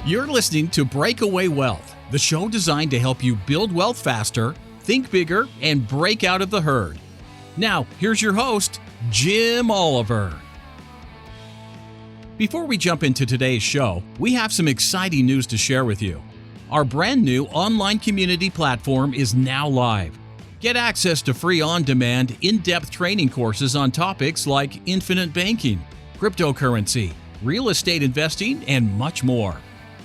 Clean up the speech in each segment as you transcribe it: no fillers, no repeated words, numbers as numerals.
You're listening to Breakaway Wealth, the show designed to help you build wealth faster, think bigger, and break out of the herd. Now, here's your host, Jim Oliver. Before we jump into today's show, we have some exciting news to share with you. Our brand new online community platform is now live. Get access to free on-demand, in-depth training courses on topics like infinite banking, cryptocurrency, real estate investing, and much more.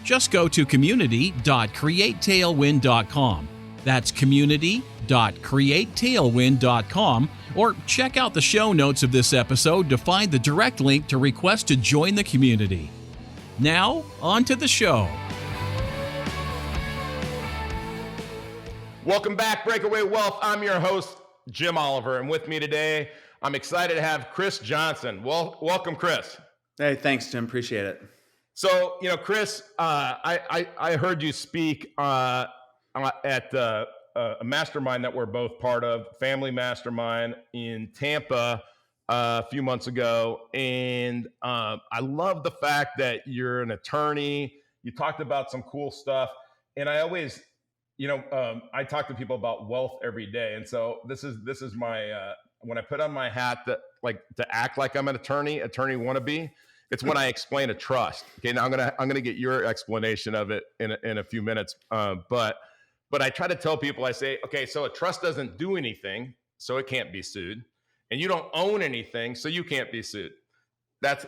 Just go to community.createtailwind.com. That's community.createtailwind.com, or check out the show notes of this episode to find the direct link to request to join the community. Now, on to the show. Welcome back, Breakaway Wealth. I'm your host, Jim Oliver, and with me today, I'm excited to have Chris Johnsen. Well, welcome, Chris. Hey, thanks, Jim. Appreciate it. So, Chris, I heard you speak at a mastermind that we're both part of, Family Mastermind in Tampa a few months ago. And I love the fact that you're an attorney. You talked about some cool stuff. And I always, I talk to people about wealth every day. And so this is my, when I put on my hat to act like I'm an attorney wannabe, it's when I explain a trust. Okay, now I'm gonna get your explanation of it in a few minutes. But I try to tell people, I say, okay, so a trust doesn't do anything, so it can't be sued, and you don't own anything, so you can't be sued. That's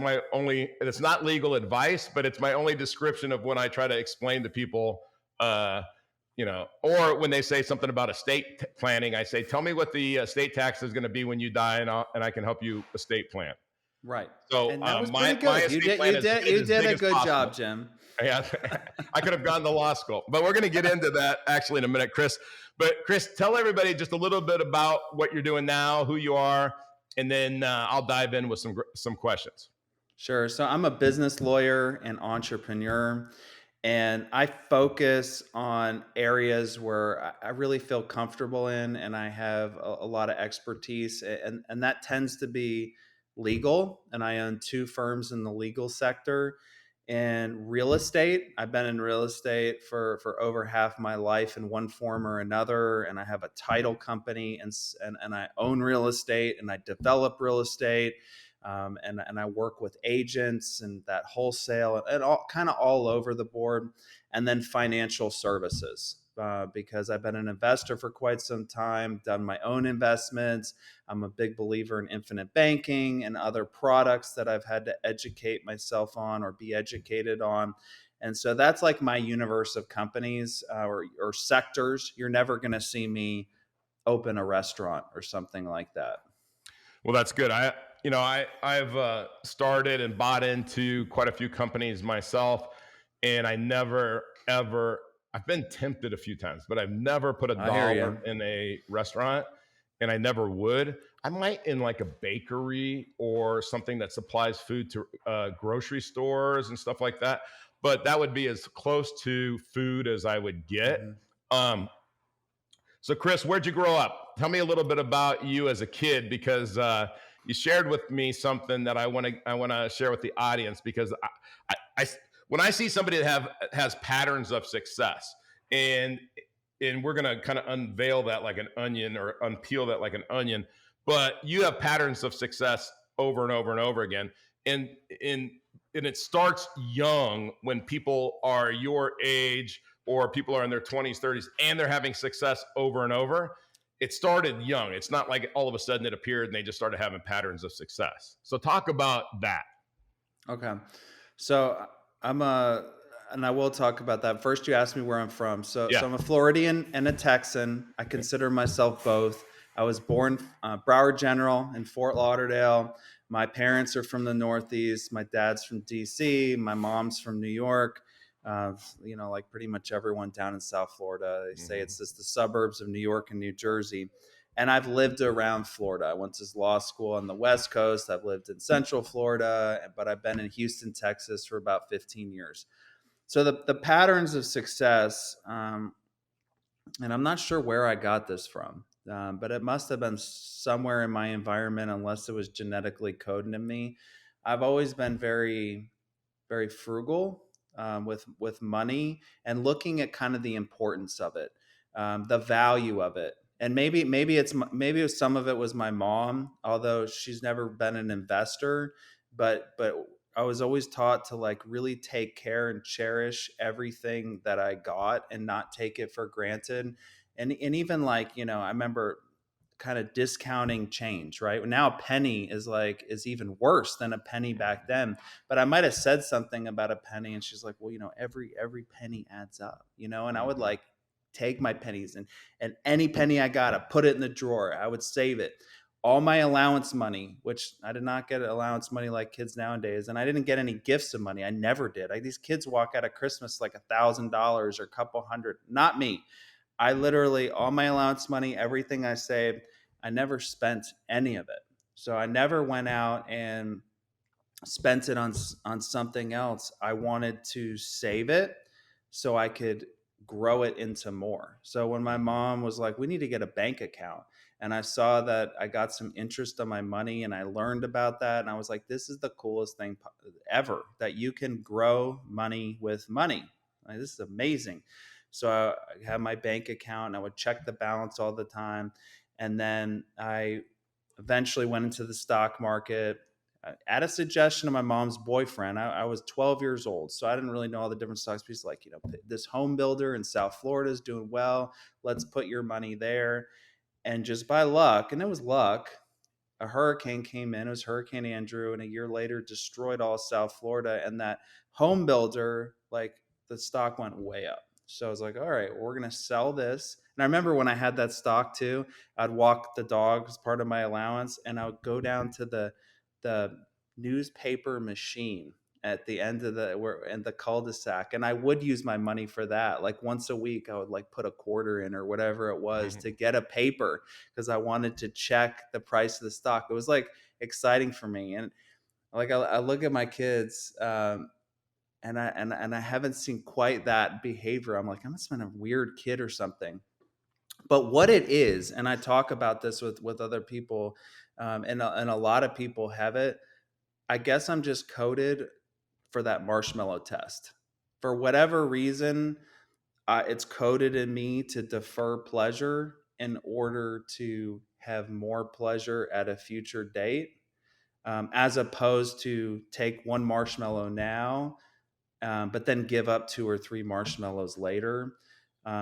my only. It's not legal advice, but it's my only description of when I try to explain to people, or when they say something about estate planning, I say, tell me what the estate tax is going to be when you die, and I can help you estate plan. Right. So and that was pretty good. You did a good job, Jim. Yeah, I could have gone to law school, but we're going to get into that actually in a minute, Chris. But Chris, tell everybody just a little bit about what you're doing now, who you are, and then I'll dive in with some questions. Sure. So I'm a business lawyer and entrepreneur, and I focus on areas where I really feel comfortable in, and I have a lot of expertise, and that tends to be legal, and I own two firms in the legal sector. And real estate, I've been in real estate for over half my life in one form or another, and I have a title company, and I own real estate, and I develop real estate, and I work with agents and that wholesale and all over the board. And then financial services, because I've been an investor for quite some time, done my own investments. I'm a big believer in infinite banking and other products that I've had to educate myself on or be educated on. And so that's like my universe of companies or sectors. You're never going to see me open a restaurant or something like that. Well, that's good. I've started and bought into quite a few companies myself, and I never, ever, I've been tempted a few times, but I've never put $1 in a restaurant, and I never would. I might in like a bakery or something that supplies food to grocery stores and stuff like that, but that would be as close to food as I would get. Mm-hmm. So Chris, where'd you grow up? Tell me a little bit about you as a kid, because you shared with me something that I want to share with the audience, because I when I see somebody that has patterns of success, and we're going to kind of unveil that like an onion, or unpeel that like an onion, but you have patterns of success over and over and over again. And it starts young when people are your age, or people are in their 20s, 30s, and they're having success over and over. It started young. It's not like all of a sudden it appeared and they just started having patterns of success. So talk about that. Okay. So and I will talk about that. First, you asked me where I'm from. So I'm a Floridian and a Texan. I consider myself both. I was born Broward General in Fort Lauderdale. My parents are from the Northeast. My dad's from DC. My mom's from New York. Like pretty much everyone down in South Florida, they say it's just the suburbs of New York and New Jersey. And I've lived around Florida. I went to law school on the West Coast. I've lived in Central Florida, but I've been in Houston, Texas for about 15 years. So the patterns of success, and I'm not sure where I got this from, but it must have been somewhere in my environment, unless it was genetically coded in me. I've always been very, very frugal. with money, and looking at kind of the importance of it, the value of it. And maybe some of it was my mom, although she's never been an investor, but I was always taught to like really take care and cherish everything that I got and not take it for granted. And even like, I remember kind of discounting change, right? Now a penny is even worse than a penny back then. But I might have said something about a penny and she's like, well, every penny adds up, and I would like take my pennies and any penny I got, I put it in the drawer. I would save it. All my allowance money, which I did not get allowance money like kids nowadays, and I didn't get any gifts of money. I never did. These kids walk out of Christmas like $1,000 or a couple hundred. Not me. I literally, all my allowance money, everything I saved, I never spent any of it. So I never went out and spent it on something else. I wanted to save it so I could grow it into more. So when my mom was like, we need to get a bank account, and I saw that I got some interest on my money and I learned about that, and I was like, this is the coolest thing ever, that you can grow money with money. Like, this is amazing. So I had my bank account and I would check the balance all the time. And then I eventually went into the stock market at a suggestion of my mom's boyfriend. I was 12 years old, so I didn't really know all the different stocks. He's like, this home builder in South Florida is doing well. Let's put your money there. And just by luck, and it was luck, a hurricane came in. It was Hurricane Andrew, and a year later destroyed all South Florida. And that home builder, like, the stock went way up. So I was like, all right, we're going to sell this. And I remember when I had that stock too, I'd walk the dog as part of my allowance, and I would go down to the newspaper machine at the end of the cul-de-sac, and I would use my money for that. Like once a week, I would like put a quarter in or whatever it was to get a paper, because I wanted to check the price of the stock. It was like exciting for me. And like I look at my kids, and I haven't seen quite that behavior. I'm like, I must have been a weird kid or something. But what it is, and I talk about this with other people, and a lot of people have it. I guess I'm just coded for that marshmallow test. For whatever reason, it's coded in me to defer pleasure in order to have more pleasure at a future date, as opposed to take one marshmallow now, but then give up 2 or 3 marshmallows later.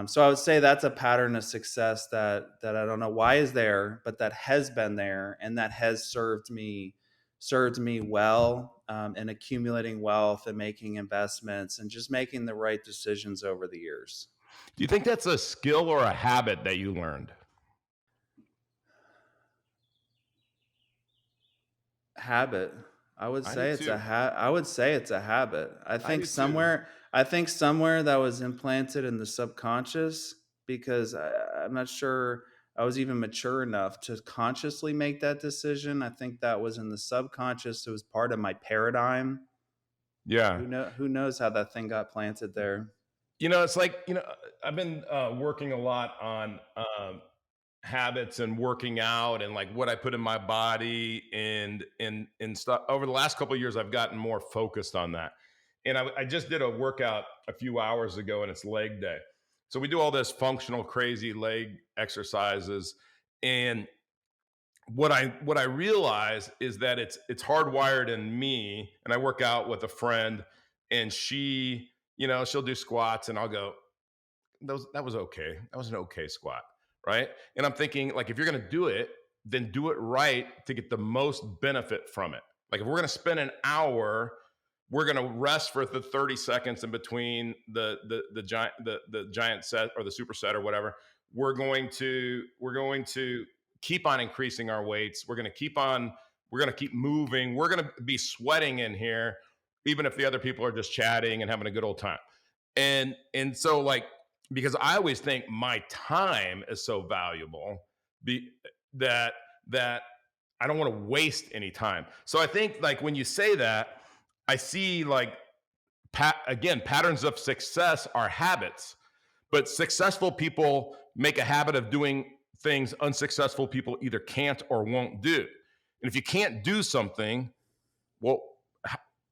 So I would say that's a pattern of success that I don't know why is there, but that has been there, and that has served me well, in accumulating wealth and making investments and just making the right decisions over the years. Do you think that's a skill or a habit that you learned? Habit. I would I do say it's too. I would say it's a habit. I do too. I think somewhere that was implanted in the subconscious, because I'm not sure I was even mature enough to consciously make that decision. I think that was in the subconscious. It was part of my paradigm. Yeah. Who knows how that thing got planted there. It's like, I've been working a lot on habits and working out and like what I put in my body and stuff. Over the last couple of years, I've gotten more focused on that. And I just did a workout a few hours ago, and it's leg day. So we do all this functional, crazy leg exercises. And what I realize is that it's hardwired in me. And I work out with a friend, and she'll do squats, and I'll go, that was okay. That was an okay squat, right? And I'm thinking, like, if you're going to do it, then do it right to get the most benefit from it. Like, if we're going to spend an hour, we're going to rest for the 30 seconds in between the giant set or the superset or whatever. We're going to keep on increasing our weights. We're going to keep moving. We're going to be sweating in here, even if the other people are just chatting and having a good old time. And so, like, because I always think my time is so valuable that I don't want to waste any time. So I think, like, when you say that, I see, like, again, patterns of success are habits, but successful people make a habit of doing things unsuccessful people either can't or won't do. And if you can't do something, well,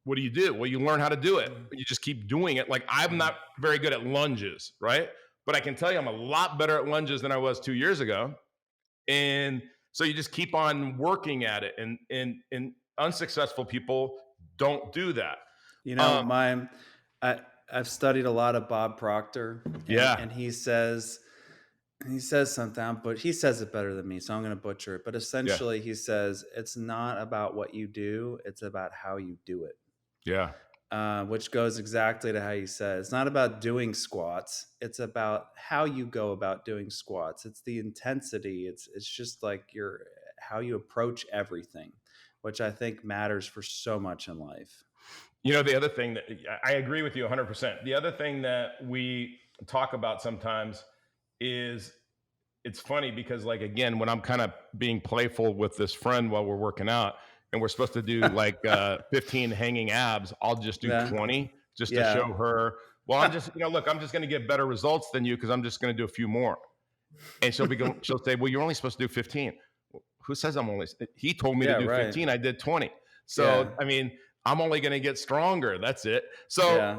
what do you do? Well, you learn how to do it. You just keep doing it. Like, I'm not very good at lunges, right? But I can tell you I'm a lot better at lunges than I was 2 years ago. And so you just keep on working at it. And unsuccessful people don't do that. You know, Um, my I I've studied a lot of Bob Proctor, yeah, and he says something, but he says it better than me, so I'm going to butcher it. But yeah, essentially, he says it's not about what you do; it's about how you do it. yeah. Which goes exactly to how you said. It's not about doing squats; it's about how you go about doing squats. It's the intensity. It's just like your how you approach everything, which I think matters for so much in life. The other thing that I agree with you 100%. The other thing that we talk about sometimes is, it's funny because, like, again, when I'm kind of being playful with this friend while we're working out and we're supposed to do like 15 hanging abs, I'll just do Yeah, 20 just to show yeah. her, well, I'm just, look, I'm just going to get better results than you because I'm just going to do a few more. And she'll say, well, you're only supposed to do 15. Well, who says I'm only, he told me to Yeah, do right. 15. I did 20. Yeah, So, I mean, I'm only going to get stronger. That's it. So, yeah,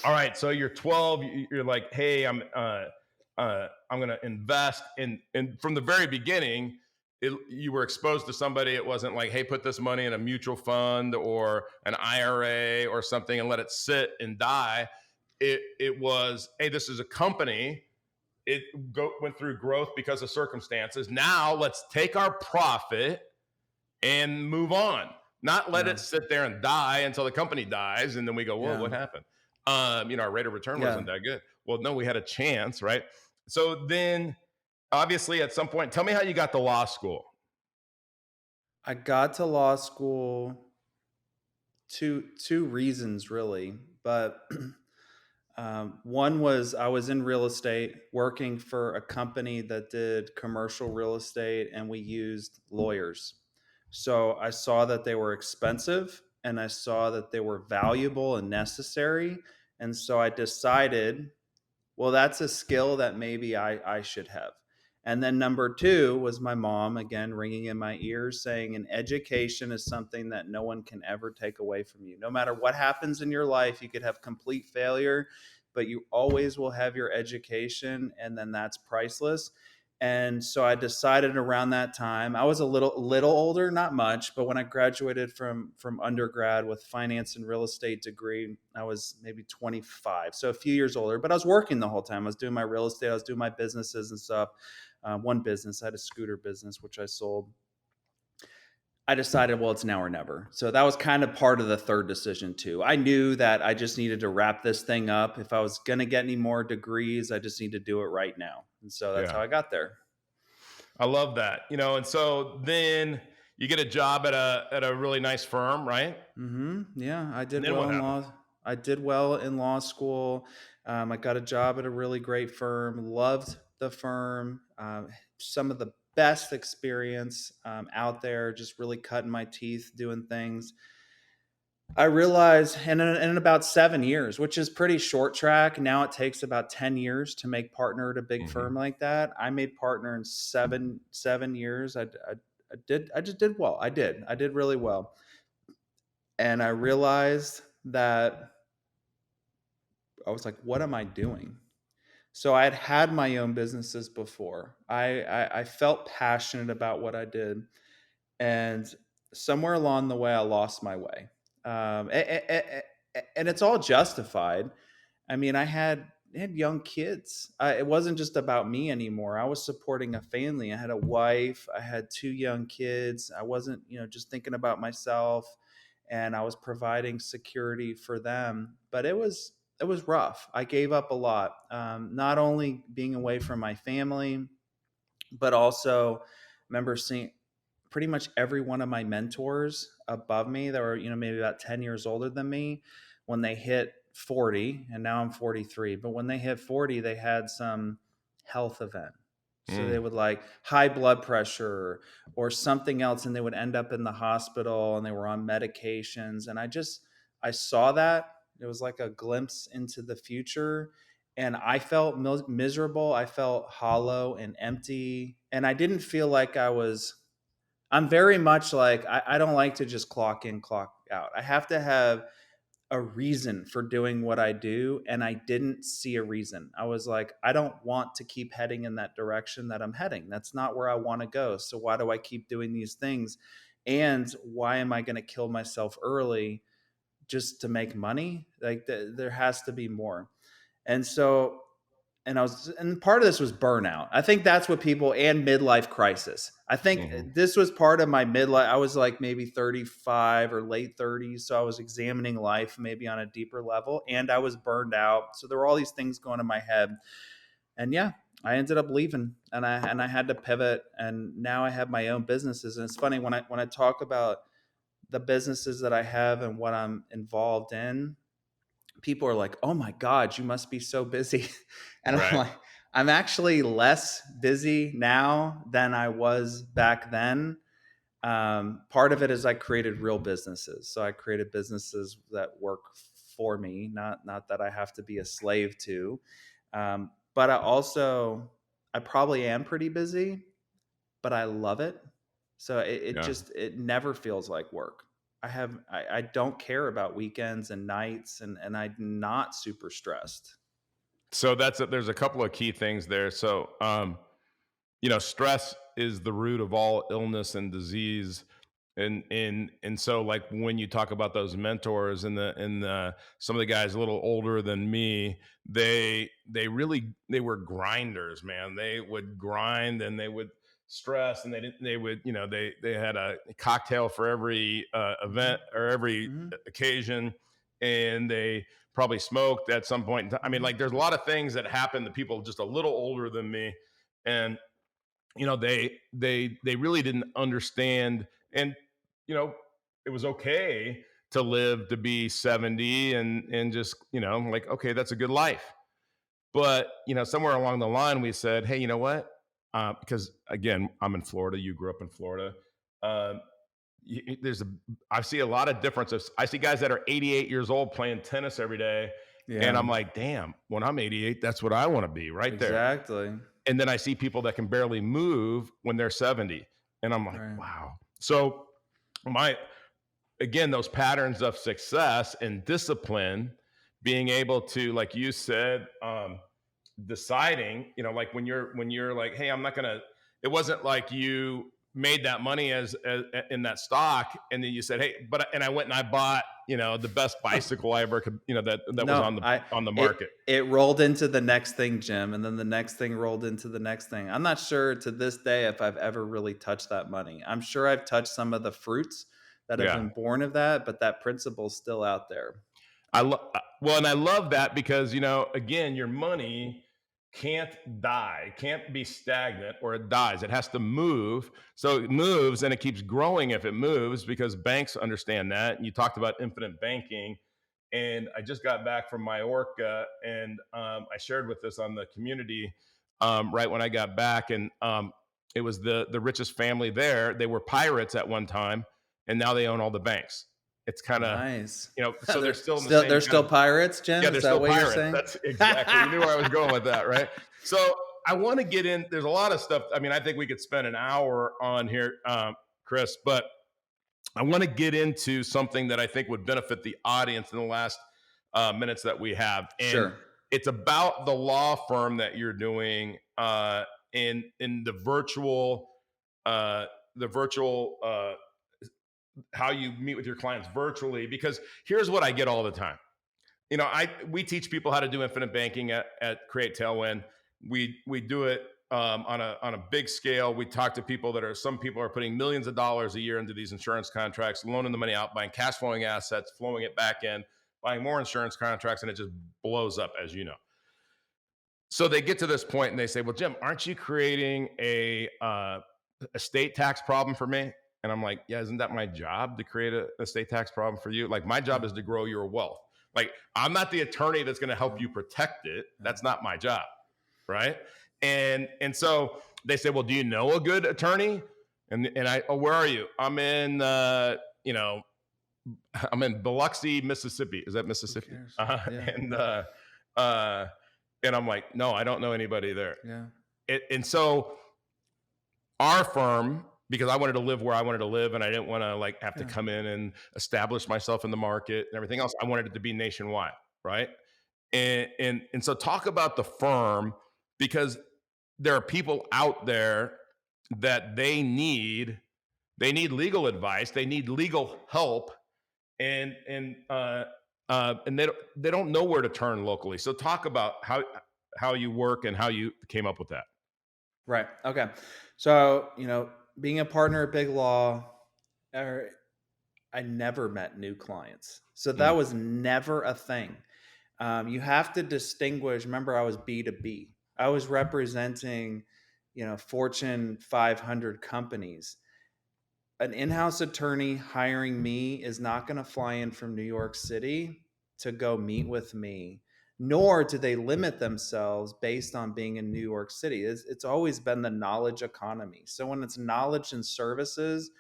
all right, so you're 12. You're like, hey, I'm going to invest in. And from the very beginning, you were exposed to somebody. It wasn't like, hey, put this money in a mutual fund or an IRA or something and let it sit and die. It was, hey, this is a company. It went through growth because of circumstances. Now let's take our profit and move on. Not let yeah, it sit there and die until the company dies, and then we go, whoa, yeah, what happened? Our rate of return yeah. wasn't that good. Well, no, we had a chance, right? So then, obviously, at some point, tell me how you got to law school. I got to law school two reasons really, but one was I was in real estate working for a company that did commercial real estate, and we used lawyers. So I saw that they were expensive, and I saw that they were valuable and necessary. And so I decided, well, that's a skill that maybe I should have. And then number two was my mom, again, ringing in my ears, saying, an education is something that no one can ever take away from you. No matter what happens in your life, you could have complete failure, but you always will have your education, and then that's priceless. And so I decided around that time, I was a little older, not much, but when I graduated from undergrad with finance and real estate degree, I was maybe 25, so a few years older. But I was working the whole time. I was doing my real estate, I was doing my businesses and stuff. One business, I had a scooter business which I sold. I decided, well, it's now or never. So that was kind of part of the third decision too. I knew that I just needed to wrap this thing up. If I was going to get any more degrees, I just need to do it right now. And so that's Yeah, how I got there. I love that. And so then you get a job at a really nice firm, right? Yeah, I And did then what well in happened? law. I did well in law school. I got a job at a really great firm. Loved the firm. Some of the best experience out there. Just really cutting my teeth doing things. I realized, and in about 7 years, which is pretty short track. Now it takes about 10 years to make partner at a big Mm-hmm. firm like that. I made partner in seven years. I just did well. I did really well, and I realized that I was like, what am I doing? So I had had my own businesses before. I felt passionate about what I did, and somewhere along the way, I lost my way. And it's all justified. I mean, I had young kids. It wasn't just about me anymore. I was supporting a family. I had a wife. I had two young kids. I wasn't, just thinking about myself, and I was providing security for them. But it was rough. I gave up a lot. Not only being away from my family, but also remember seeing pretty much every one of my mentors above me that were, maybe about 10 years older than me, when they hit 40, and now I'm 43, but when they hit 40, they had some health event. So they Mm. would like high blood pressure or something else, and they would end up in the hospital, and they were on medications. And I saw that. It was like a glimpse into the future. And I felt miserable. I felt hollow and empty. And I didn't feel like I'm very much like, I don't like to just clock in, out. I have to have a reason for doing what I do. And I didn't see a reason. I was like, I don't want to keep heading in that direction that I'm heading. That's not where I want to go. So why do I keep doing these things? And why am I going to kill myself early just to make money? Like there has to be more. And so, and part of this was burnout. I think that's what people, and midlife crisis. I think this was part of my midlife. I was like maybe 35 or late 30s. So I was examining life maybe on a deeper level, and I was burned out. So there were all these things going in my head. And yeah, I ended up leaving, and I had to pivot, and now I have my own businesses. And it's funny when I talk about the businesses that I have and what I'm involved in, people are like, "Oh my God, you must be so busy." And I'm like, I'm actually less busy now than I was back then. Part of it is I created real businesses. So I created businesses that work for me, not that I have to be a slave to. But I probably am pretty busy, but I love it. So it never feels like work. I don't care about weekends and nights, and I'm not super stressed. So there's a couple of key things there. So, stress is the root of all illness and disease. And so like when you talk about those mentors and the some of the guys a little older than me, they were grinders, man. They would grind and they would stress, and they would, they had a cocktail for every event or every occasion, and they probably smoked at some point. I mean, like there's a lot of things that happen to people just a little older than me, and they really didn't understand. And it was okay to live to be 70 and just, like, okay, that's a good life. But, somewhere along the line, we said, hey, you know what? Because again, I'm in Florida. You grew up in Florida. Um, I see a lot of differences. I see guys that are 88 years old playing tennis every day. Yeah. And I'm like, damn, when I'm 88, that's what I want to be right there. Exactly. And then I see people that can barely move when they're 70. And I'm like, wow. So again, those patterns of success and discipline, being able to, like you said, deciding, like when you're like, hey, I'm not gonna. It wasn't like you made that money as in that stock, and then you said, hey, and I went and I bought, the best bicycle I ever could, that was on the market. It rolled into the next thing, Jim, and then the next thing rolled into the next thing. I'm not sure to this day if I've ever really touched that money. I'm sure I've touched some of the fruits that have been born of that, but that principle's still out there. And I love that because, again, your money can't die, can't be stagnant, or it dies. It has to move. So it moves and it keeps growing if it moves, because banks understand that. And you talked about infinite banking. And I just got back from Majorca, and I shared with this on the community right when I got back. And it was the richest family there. They were pirates at one time, and now they own all the banks. It's kind of nice, so they're still they're still pirates, Jim. Yeah, they're still pirates. That's exactly. You knew where I was going with that, right? So I want to get in. There's a lot of stuff. I mean, I think we could spend an hour on here, Chris, but I want to get into something that I think would benefit the audience in the last minutes that we have. And it's about the law firm that you're doing in the virtual how you meet with your clients virtually. Because here's what I get all the time. We teach people how to do infinite banking at Create Tailwind. We do it on a big scale. We talk to people some people are putting millions of dollars a year into these insurance contracts, loaning the money out, buying cash flowing assets, flowing it back in, buying more insurance contracts, and it just blows up, as you know. So they get to this point and they say, well, Jim, aren't you creating a estate tax problem for me? And I'm like, yeah, isn't that my job to create a estate tax problem for you? Like, my job is to grow your wealth. Like, I'm not the attorney that's going to help you protect it. That's not my job, right? And so they say, well, do you know a good attorney? And I, where are you? I'm in, I'm in Biloxi, Mississippi. Is that Mississippi? Yeah. And I'm like, no, I don't know anybody there. Yeah. And so our firm because I wanted to live where I wanted to live, and I didn't want to like have to come in and establish myself in the market and everything else. I wanted it to be nationwide, right? And so talk about the firm, because there are people out there that they need legal advice, they need legal help, and they don't know where to turn locally. So talk about how you work and how you came up with that. Right. Okay. So, being a partner at Big Law, er, I never met new clients. So that Mm, was never a thing. You have to distinguish. Remember, I was B2B. I was representing, Fortune 500 companies. An in-house attorney hiring me is not going to fly in from New York City to go meet with me, nor do they limit themselves based on being in New York City. It's always been the knowledge economy. So when it's knowledge and services,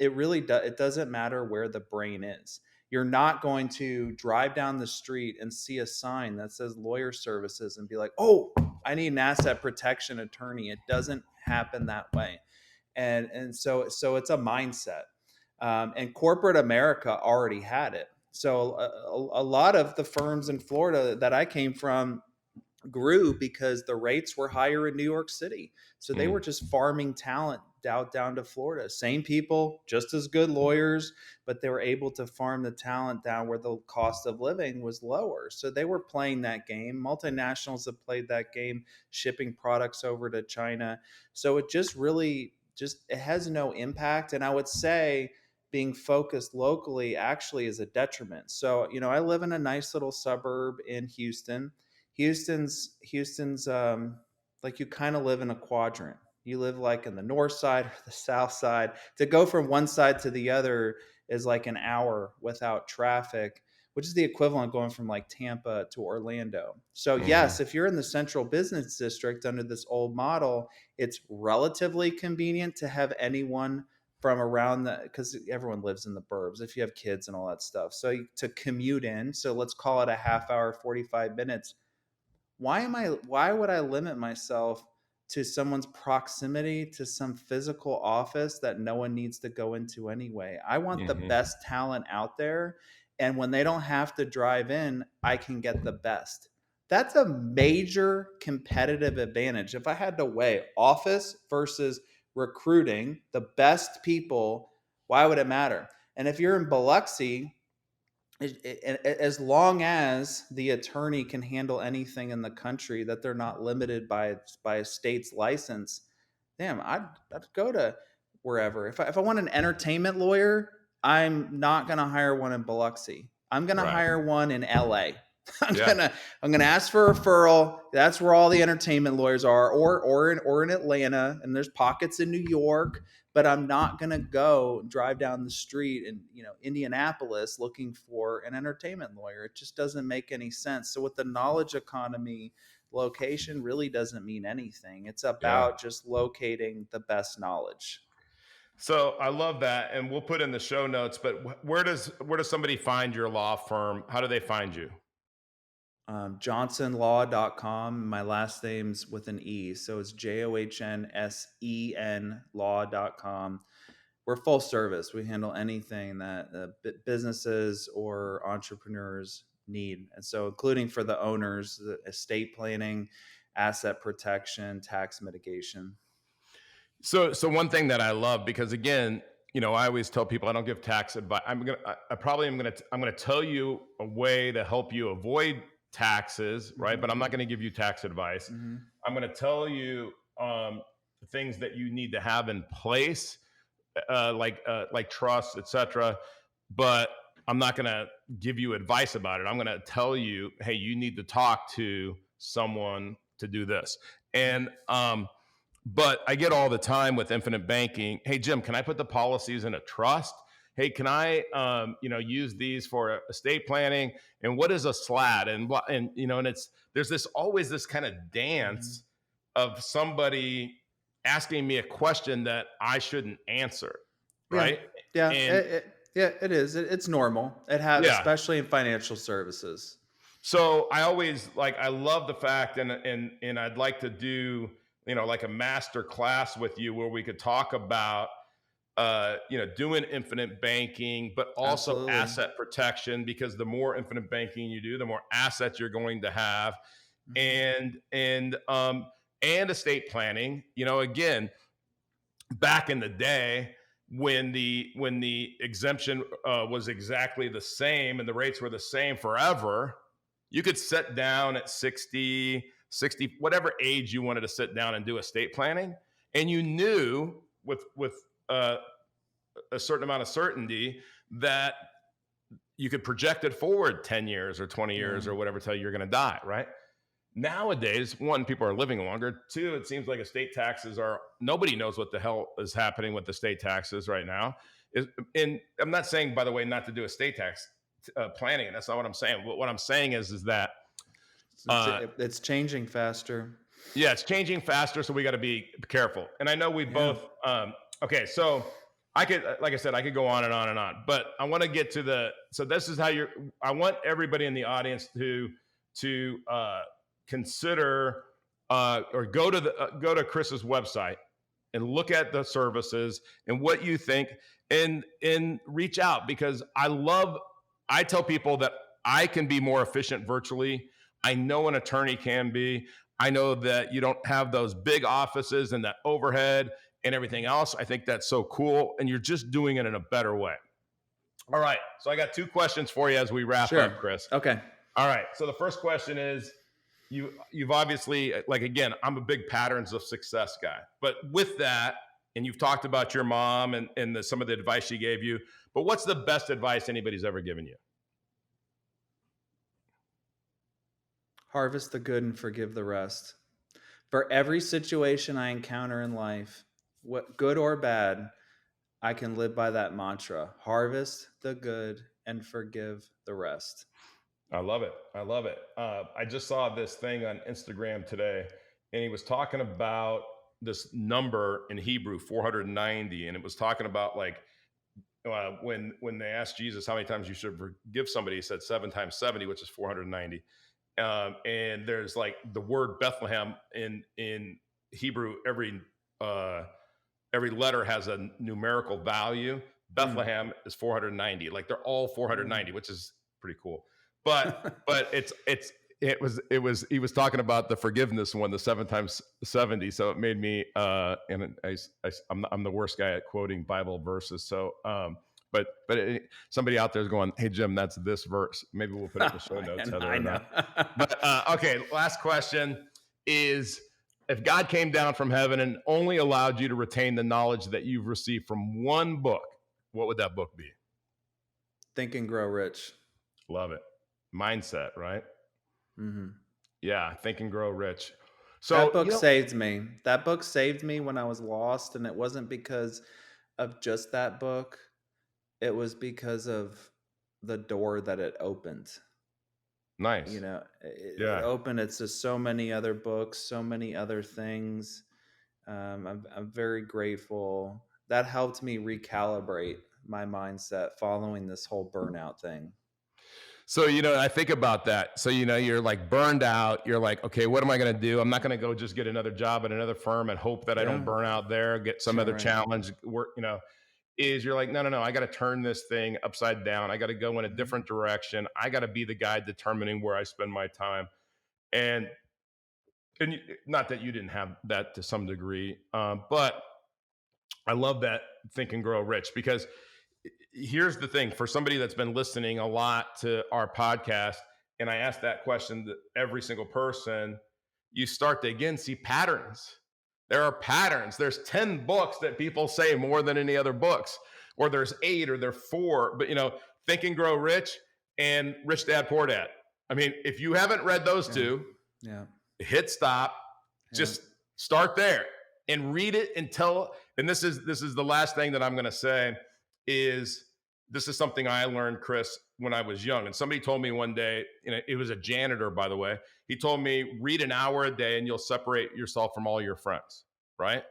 it doesn't matter where the brain is. You're not going to drive down the street and see a sign that says lawyer services and be like, "Oh, I need an asset protection attorney." It doesn't happen that way. And so it's a mindset, and corporate America already had it. So a lot of the firms in Florida that I came from grew because the rates were higher in New York City. So they mm, were just farming talent down to Florida. Same people, just as good lawyers, but they were able to farm the talent down where the cost of living was lower. So they were playing that game. Multinationals have played that game, shipping products over to China. So it just really it has no impact. And I would say being focused locally actually is a detriment. So, I live in a nice little suburb in Houston. Houston's like you kind of live in a quadrant. You live like in the north side or the south side. To go from one side to the other is like an hour without traffic, which is the equivalent going from like Tampa to Orlando. So mhm. yes, if you're in the central business district under this old model, it's relatively convenient to have anyone from around because everyone lives in the burbs if you have kids and all that stuff. So to commute in, so let's call it a half hour, 45 minutes. Why would I limit myself to someone's proximity to some physical office that no one needs to go into anyway? I want the Mhm. best talent out there, and when they don't have to drive in, I can get the best. That's a major competitive advantage. If I had to weigh office versus recruiting the best people, why would it matter? And if you're in Biloxi, as long as the attorney can handle anything in the country, that they're not limited by a state's license, damn, I'd go to wherever. If I want an entertainment lawyer, I'm not going to hire one in Biloxi. I'm going to Right. hire one in LA. I'm Yeah. gonna I'm gonna ask for a referral. That's where all the entertainment lawyers are, or in Atlanta, and there's pockets in New York. But I'm not gonna go drive down the street in Indianapolis looking for an entertainment lawyer. It just doesn't make any sense. So with the knowledge economy, location really doesn't mean anything. It's Yeah. about just locating the best knowledge. So I love that, and we'll put in the show notes. But where does somebody find your law firm? How do they find you? Johnsonlaw.com. My last name's with an E. So it's JOHNSEN law.com. We're full service. We handle anything that businesses or entrepreneurs need. And so, including for the owners, the estate planning, asset protection, tax mitigation. So one thing that I love, because again, I always tell people I don't give tax advice. I'm gonna tell you a way to help you avoid taxes, right? Mm-hmm. But I'm not gonna give you tax advice. Mm-hmm. I'm gonna tell you things that you need to have in place, like trust, etc. But I'm not gonna give you advice about it. I'm gonna tell you, hey, you need to talk to someone to do this. And but I get all the time with infinite banking. Hey, Jim, can I put the policies in a trust? Hey, can I, use these for estate planning? And what is a SLAT? And there's always this kind of Mm-hmm. dance of somebody asking me a question that I shouldn't answer, Yeah. right? Yeah. And Yeah, it is. It's normal. yeah, Especially in financial services. so I love the fact, and I'd like to do like a master class with you where we could talk about doing infinite banking, but also Absolutely. asset protection, because the more infinite banking you do, the more assets you're going to have, Mhm. and estate planning. Again, back in the day when the exemption was exactly the same and the rates were the same forever, you could sit down at 60, whatever age you wanted to sit down and do estate planning, and you knew with uh, a certain amount of certainty that you could project it forward 10 years or 20 Yeah. years or whatever till you're going to die, right? Nowadays, one, people are living longer. Two, it seems like estate taxes are, nobody knows what the hell is happening with estate taxes right now. And I'm not saying, by the way, not to do estate tax planning. That's not what I'm saying. What I'm saying is that, It's, uh, it's changing faster. yeah, it's changing faster. So we got to be careful. And I know we Yeah. both, okay, so I could, like I said, I could go on and on and on, but I want to get to so this is how I want everybody in the audience to consider, or go to Chris's website and look at the services and what you think, and reach out, because I tell people that I can be more efficient virtually. I know an attorney can be. I know that you don't have those big offices and that overhead and everything else. I think that's so cool, and you're just doing it in a better way. All right, so I got 2 questions for you as we wrap up, Chris. Okay. All right, so the first question is, you've obviously, like, again, I'm a big patterns of success guy, but with that, and you've talked about your mom and some of the advice she gave you, but what's the best advice anybody's ever given you? Harvest the good and forgive the rest. For every situation I encounter in life, what good or bad, I can live by that mantra. Harvest the good and forgive the rest. I love it. I love it. I just saw this thing on Instagram today, and he was talking about this number in Hebrew, 490, and it was talking about, like, when they asked Jesus how many times you should forgive somebody, he said 7 times 70, which is 490. And there's, like, the word Bethlehem in Hebrew, every letter has a numerical value. Bethlehem is 490. Like, they're all 490, which is pretty cool. But he was talking about the forgiveness one, the 7 times 70. So it made me, and I'm the worst guy at quoting Bible verses. So, but somebody out there is going, "Hey, Jim, that's this verse." Maybe we'll put it in the show notes. I know. But okay, last question is, if God came down from heaven and only allowed you to retain the knowledge that you've received from one book, what would that book be? Think and Grow Rich. Love it. Mindset, right? Mm-hmm. Yeah, Think and Grow Rich. So that book saved me. That book saved me when I was lost, and it wasn't because of just that book. It was because of the door that it opened. Nice. It opened it to so many other books, so many other things. I'm very grateful. That helped me recalibrate my mindset following this whole burnout thing. So, I think about that. So, you're, like, burned out. You're like, okay, what am I going to do? I'm not going to go just get another job at another firm and hope that I don't burn out there, get some other challenge work, is you're like, no, I got to turn this thing upside down. I got to go in a different direction. I got to be the guy determining where I spend my time. And not that you didn't have that to some degree, but I love that Think and Grow Rich, because here's the thing, for somebody that's been listening a lot to our podcast, and I ask that question to every single person, you start to again see patterns. There are patterns. There's 10 books that people say more than any other books, or there's 8, or there's 4, but Think and Grow Rich and Rich Dad Poor Dad. I mean, if you haven't read those two, hit stop, just start there and read it until, and this is the last thing that I'm going to say, is this is something I learned, Chris, when I was young. And somebody told me one day, it was a janitor, by the way. He told me, read an hour a day and you'll separate yourself from all your friends, right?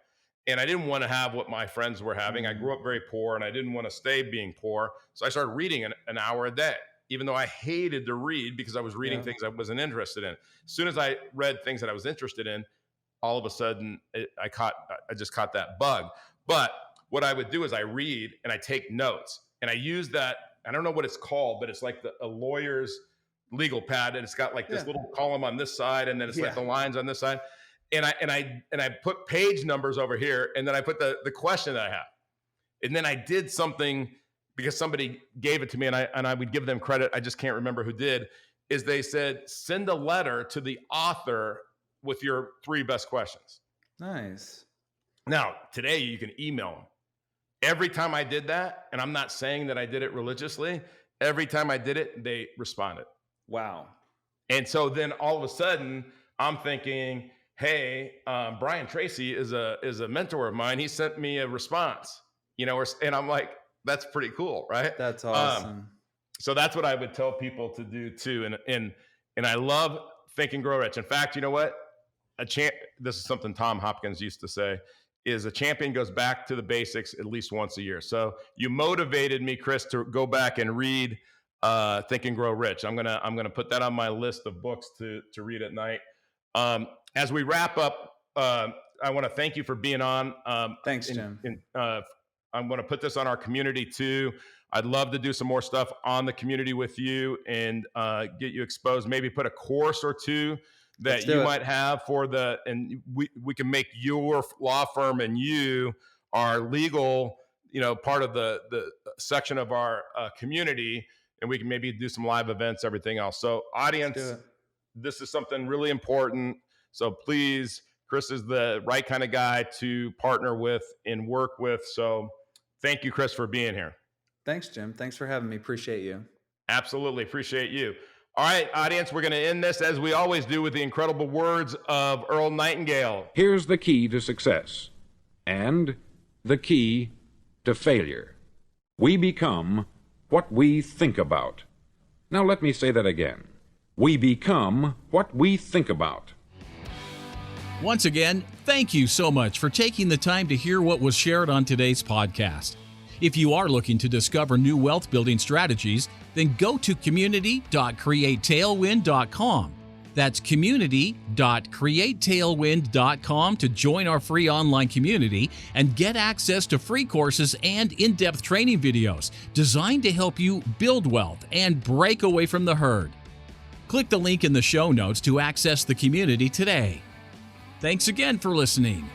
And I didn't want to have what my friends were having. I grew up very poor, and I didn't want to stay being poor. So I started reading an hour a day, even though I hated to read, because I was reading things I wasn't interested in. As soon as I read things that I was interested in, all of a sudden I just caught that bug. But what I would do is I read and I take notes, and I use that. I don't know what it's called, but it's like a lawyer's legal pad, and it's got like this little column on this side, and then it's like the lines on this side. And I put page numbers over here, and then I put the question that I have. And then I did something because somebody gave it to me, and I would give them credit. I just can't remember who did. Is they said, send a letter to the author with your 3 best questions. Nice. Now, today you can email them. Every time I did that, and I'm not saying that I did it religiously, every time I did it, they responded. Wow. And so then all of a sudden I'm thinking, hey, Brian Tracy is a mentor of mine. He sent me a response, and I'm like, that's pretty cool, right? That's awesome. So that's what I would tell people to do too. And I love Think and Grow Rich. In fact, you know what? This is something Tom Hopkins used to say, is a champion goes back to the basics at least once a year. So you motivated me, Chris, to go back and read Think and Grow Rich. I'm gonna put that on my list of books to read at night. As we wrap up, I want to thank you for being on. Thanks, Jim. I'm going to put this on our community too. I'd love to do some more stuff on the community with you and get you exposed. Maybe put a course or 2 that you might have and we can make your law firm and you our legal, part of the section of our community, and we can maybe do some live events, everything else. So audience, this is something really important. So please, Chris is the right kind of guy to partner with and work with. So thank you, Chris, for being here. Thanks, Jim. Thanks for having me. Appreciate you. Absolutely. Appreciate you. All right, audience, we're going to end this as we always do with the incredible words of Earl Nightingale. Here's the key to success and the key to failure. We become what we think about. Now let me say that again. We become what we think about. Once again, thank you so much for taking the time to hear what was shared on today's podcast. If you are looking to discover new wealth building strategies, then go to community.createtailwind.com. That's community.createtailwind.com to join our free online community and get access to free courses and in-depth training videos designed to help you build wealth and break away from the herd. Click the link in the show notes to access the community today. Thanks again for listening.